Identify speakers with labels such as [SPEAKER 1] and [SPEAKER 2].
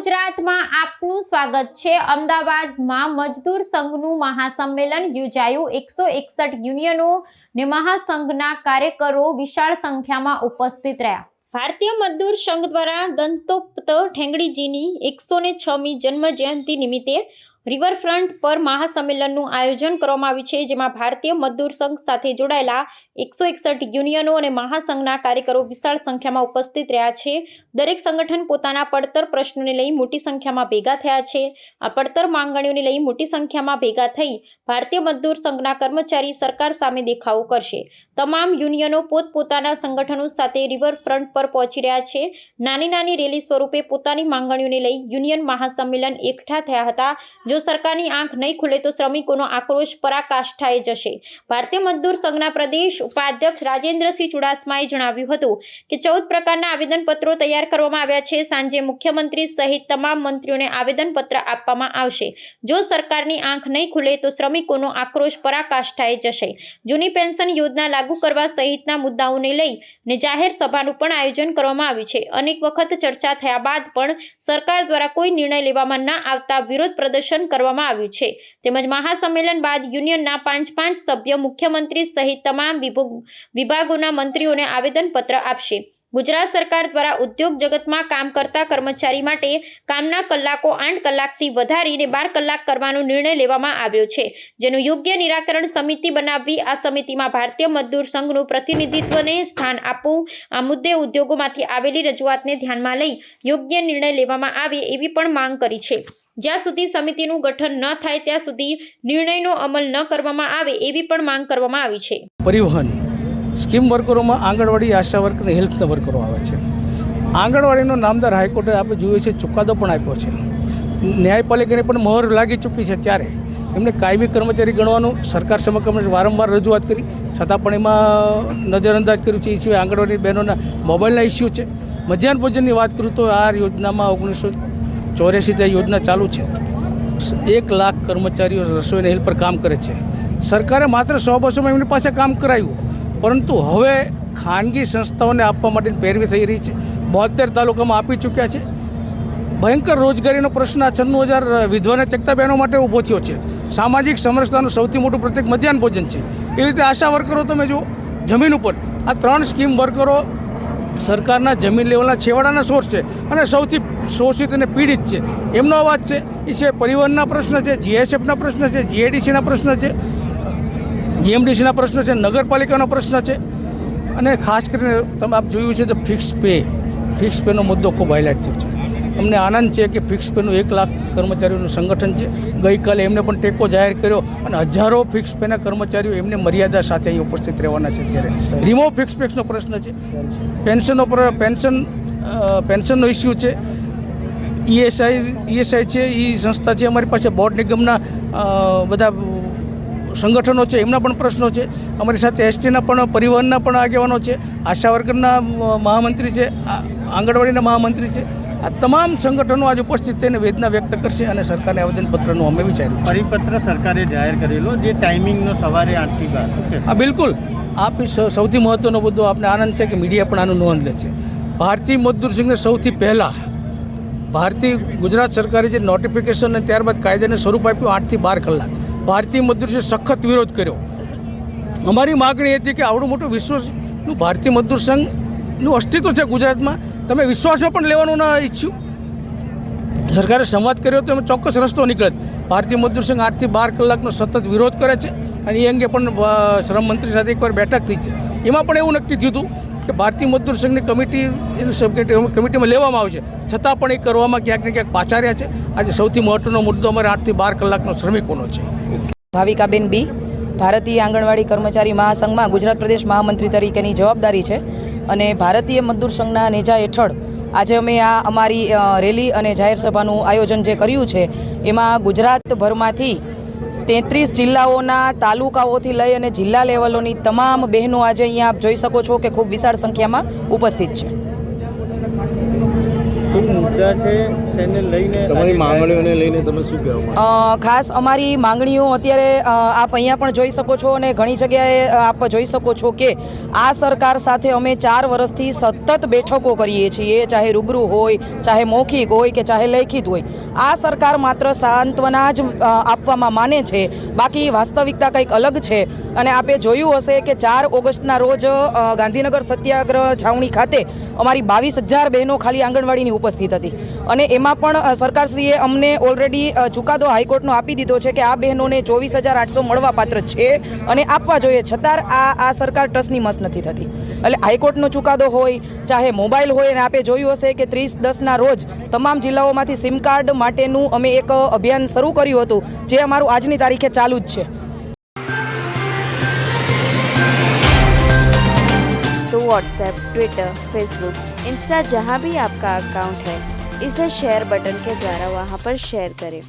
[SPEAKER 1] ગુજરાતમાં આપનું સ્વાગત છે। અમદાવાદમાં મજદૂર સંઘનું મહાસંમેલન યોજાયું। 161 યુનિયનો ને મહાસંઘના કાર્યકરો વિશાળ સંખ્યામાં ઉપસ્થિત રહ્યા। ભારતીય મજદૂર સંઘ દ્વારા દંતોપંત ઠેંગડીજીની 106મી જન્મ જયંતિ નિમિત્તે રિવરફ્રન્ટ પર મહાસંમેલનનું આયોજન કરવામાં આવ્યું છે, જેમાં ભારતીય મજદૂર સંઘ સાથે જોડાયેલા 161 યુનિયનો અને મહાસંઘના કાર્યકરો વિશાળ સંખ્યામાં ઉપસ્થિત રહ્યા છે। દરેક સંગઠન પોતાના પડતર પ્રશ્નોને લઈ મોટી સંખ્યામાં ભેગા થયા છે। આ પડતર માંગણીઓને લઈ મોટી સંખ્યામાં ભેગા થઈ ભારતીય મજદૂર સંઘના કર્મચારી સરકાર સામે દેખાવો કરશે। તમામ યુનિયનો પોતપોતાના સંગઠનો સાથે રિવરફ્રન્ટ પર પહોંચી રહ્યા છે। નાની નાની રેલી સ્વરૂપે પોતાની માંગણીઓને લઈ યુનિયન મહાસંમેલન એકઠા થયા હતા। જો સરકારની આંખ નહીં ખુલે તો શ્રમિકોનો આક્રોશ પરાકાષ્ઠાએ જશે। ભારતીય મજદૂર સંઘના પ્રદેશ ઉપાધ્યક્ષ રાજેન્દ્રસિંહ ચુડાસમાએ જણાવ્યું હતું કે 14 પ્રકારના આવેદનપત્રો તૈયાર કરવામાં આવ્યા છે। સાંજે મુખ્યમંત્રી સહિત તમામ મંત્રીઓને આવેદનપત્ર આપવામાં આવશે। જો સરકારની આંખ નહીં ખુલે તો શ્રમિકોનો આક્રોશ પરાકાષ્ઠાએ જશે। જૂની પેન્શન યોજના લાગુ કરવા સહિતના મુદ્દાઓને લઈને જાહેર સભાનું પણ આયોજન કરવામાં આવ્યું છે। અનેક વખત ચર્ચા થયા બાદ પણ સરકાર દ્વારા કોઈ નિર્ણય લેવામાં ન આવતા વિરોધ પ્રદર્શન કરવામાં આવ્યું છે। તેમજ મહાસંમેલન બાદ યુનિયનના 5 સભ્યો મુખ્યમંત્રી સહિત તમામ વિભાગોના મંત્રીઓને આવેદનપત્ર આપશે। ગુજરાત સરકાર દ્વારા ઉદ્યોગ જગતમાં કામ કરતા કર્મચારી માટે કામના કલાકો 8 કલાકથી વધારીને 12 કલાક કરવાનો નિર્ણય લેવામાં આવ્યો છે, જેનું યોગ્ય નિરાકરણ સમિતિ બનાવવી। આ સમિતિમાં ભારતીય મજદૂર સંઘનું પ્રતિનિધિત્વને સ્થાન આપવું। આ મુદ્દે ઉદ્યોગોમાંથી આવેલી રજૂઆતને ધ્યાનમાં લઈ યોગ્ય નિર્ણય લેવામાં આવે એવી પણ માંગ કરી છે। જ્યાં સુધી સમિતિનું ગઠન ન થાય ત્યાં સુધી નિર્ણયનો અમલ ન કરવામાં આવે એવી પણ માંગ કરવામાં આવી છે।
[SPEAKER 2] પરિવહન સ્કીમ વર્કરોમાં આંગણવાડી, આશા વર્કર અને હેલ્થના વર્કરો આવે છે। આંગણવાડીનો નામદાર હાઈકોર્ટે આપણે જોયું છે, ચુકાદો પણ આપ્યો છે। ન્યાયપાલિકાને પણ મહોર લાગી ચૂકી છે, ત્યારે એમને કાયમી કર્મચારી ગણવાનું સરકાર સમક્ષ વારંવાર રજૂઆત કરી, છતાં પણ એમાં નજરઅંદાજ કર્યું છે। એ સિવાય આંગણવાડી બહેનોના મોબાઈલના ઇસ્યુ છે। મધ્યાહન ભોજનની વાત કરું તો આ યોજનામાં 1984 યોજના ચાલુ છે। 1 લાખ કર્મચારીઓ રસોઈ અને હેલ્પ પર કામ કરે છે। સરકારે માત્ર 100-200માં એમની પાસે કામ કરાવ્યું, પરંતુ હવે ખાનગી સંસ્થાઓને આપવા માટેની પેરવી થઈ રહી છે। 72 તાલુકામાં આપી ચૂક્યા છે। ભયંકર રોજગારીનો પ્રશ્ન 96,000 વિધવાને ચકતા બહેનો માટે ઊભો થયો છે। સામાજિક સમરસતાનું સૌથી મોટું પ્રતીક મધ્યાહન ભોજન છે। એવી રીતે આશા વર્કરો તમે જો જમીન ઉપર આ 3 સ્કીમ વર્કરો સરકારના જમીન લેવલના છેવાડાના સોર્સ છે અને સૌથી શોષિત અને પીડિત છે। એમનો અવાજ છે। એ સિવાય પરિવહનના પ્રશ્ન છે, જીએસએફના પ્રશ્ન છે, જીઆઈડીસીના પ્રશ્ન છે, જીએમડીસીના પ્રશ્ન છે, નગરપાલિકાનો પ્રશ્ન છે, અને ખાસ કરીને તમે આપ જોયું છે તો ફિક્સ પેનો મુદ્દો ખૂબ હાઇલાઇટ થયો છે। અમને આનંદ છે કે ફિક્સ પેનું 1 લાખ કર્મચારીઓનું સંગઠન છે। ગઈકાલે એમને પણ ટેકો જાહેર કર્યો અને હજારો ફિક્સ પેના કર્મચારીઓ એમને મર્યાદા સાથે અહીં ઉપસ્થિત રહેવાના છે। ત્યારે રિમોવ ફિક્સ પેનો પ્રશ્ન છે, પેન્શનનો ઇસ્યુ છે, ઈએસઆઈ છે, એ સંસ્થા છે, અમારી પાસે બોર્ડ નિગમના બધા સંગઠનો છે, એમના પણ પ્રશ્નો છે। અમારી સાથે એસટીના પણ, પરિવહનના પણ આગેવાનો છે, આશા વર્કરના મહામંત્રી છે, આંગણવાડીના મહામંત્રી છે। આ તમામ સંગઠનો આજે ઉપસ્થિત થઈને વેદના વ્યક્ત કરશે અને સરકારને આવેદનપત્રનું અમે વિચાર્યું છે।
[SPEAKER 3] પરિપત્ર સરકારે જાહેર કરેલો જે ટાઈમિંગનો સવારે 8 થી 12
[SPEAKER 2] હા, બિલકુલ। આપ સૌથી મહત્ત્વનો મુદ્દો આપને આનંદ છે કે મીડિયા પણ આનું નોંધ લે છે। ભારતીય મજદૂર સંઘને સૌથી પહેલાં ગુજરાત સરકારે જે નોટિફિકેશન અને ત્યારબાદ કાયદાને સ્વરૂપ આપ્યું 8 થી 12 કલાક, ભારતીય મજદૂર સંઘે સખત વિરોધ કર્યો। અમારી માગણી હતી કે આવડું મોટું વિશ્વનું ભારતીય મજદૂર સંઘનું અસ્તિત્વ છે ગુજરાતમાં, તમે વિશ્વાસમાં પણ લેવાનું ન ઈચ્છ્યું। સરકારે સંવાદ કર્યો તો એમાં ચોક્કસ રસ્તો નીકળે। ભારતીય મજદૂર સંઘ 8 થી 12 કલાકનો સતત વિરોધ કરે છે અને એ અંગે પણ શ્રમ મંત્રી સાથે એકવાર બેઠક થઈ છે। એમાં પણ એવું નક્કી થયું હતું કે ભારતીય મજદૂર સંઘની કમિટીમાં લેવામાં આવશે, છતાં પણ એ કરવામાં ક્યાંક ને ક્યાંક પાછા રહ્યા છે। આજે સૌથી મહત્વનો મુદ્દો અમારે 8 થી 12 કલાકનો શ્રમિકોનો છે।
[SPEAKER 4] ભાવિકાબેન બી, ભારતીય આંગણવાડી કર્મચારી મહાસંઘમાં ગુજરાત પ્રદેશ મહામંત્રી તરીકેની જવાબદારી છે અને ભારતીય મજદૂર સંઘના નેજા હેઠળ આજે અમે આ અમારી રેલી અને જાહેર સભાનું આયોજન જે કર્યું છે, એમાં ગુજરાતભરમાંથી 33 જિલ્લાઓના તાલુકાઓથી લઈ અને જિલ્લા લેવલોની તમામ બહેનો આજે અહીંયા આપ જોઈ શકો છો કે ખૂબ વિશાળ સંખ્યામાં ઉપસ્થિત છે।
[SPEAKER 3] શું મુદ્દે મુદ્દા છે તેને લઈને
[SPEAKER 5] તમારી માંગણીઓને લઈને તમે શું કહેવા માંગો?
[SPEAKER 4] ખાસ અમારી માંગણીઓ અત્યારે આપ અહીંયા પણ જોઈ શકો છો અને ઘણી જગ્યાએ આપ જોઈ શકો છો કે આ સરકાર સાથે અમે 4 વર્ષથી સતત બેઠકો કરીએ છીએ, ચાહે રૂબરૂ હોય, ચાહે મૌખિક હોય કે ચાહે લેખિત હોય. આ સરકાર માત્ર સાંત્વના જ આપવામાં માને છે, બાકી વાસ્તવિકતા કંઈક અલગ છે. અને આપે જોયું હશે કે 4 ઓગસ્ટના રોજ ગાંધીનગર સત્યાગ્રહ છાવણી ખાતે અમારી 22,000 બહેનો ખાલી આંગણવાડીની ઉપસ્થિત હતી અને એમાં પણ સરકારશ્રીએ અમને ઓલરેડી ચુકાદો હાઈકોર્ટનો આપી દીધો છે કે આ બહેનોને 24,800 મળવા પાત્ર છે અને આપવા જોઈએ, છતાં આ સરકાર ટસની મસ નથી થતી. એટલે હાઈકોર્ટનો ચુકાદો હોય, ચાહે મોબાઈલ હોય, અને આપે જોયું હશે કે 30/10ના રોજ તમામ જિલ્લાઓમાંથી સિમ કાર્ડ માટેનું અમે એક અભિયાન શરૂ કર્યું હતું, જે અમારું આજની તારીખે ચાલુ જ છે.
[SPEAKER 6] तो व्हाट्सएप, ट्विटर, फेसबुक, इंस्टा जहाँ भी आपका अकाउंट है, इसे शेयर बटन के द्वारा वहाँ पर शेयर करें.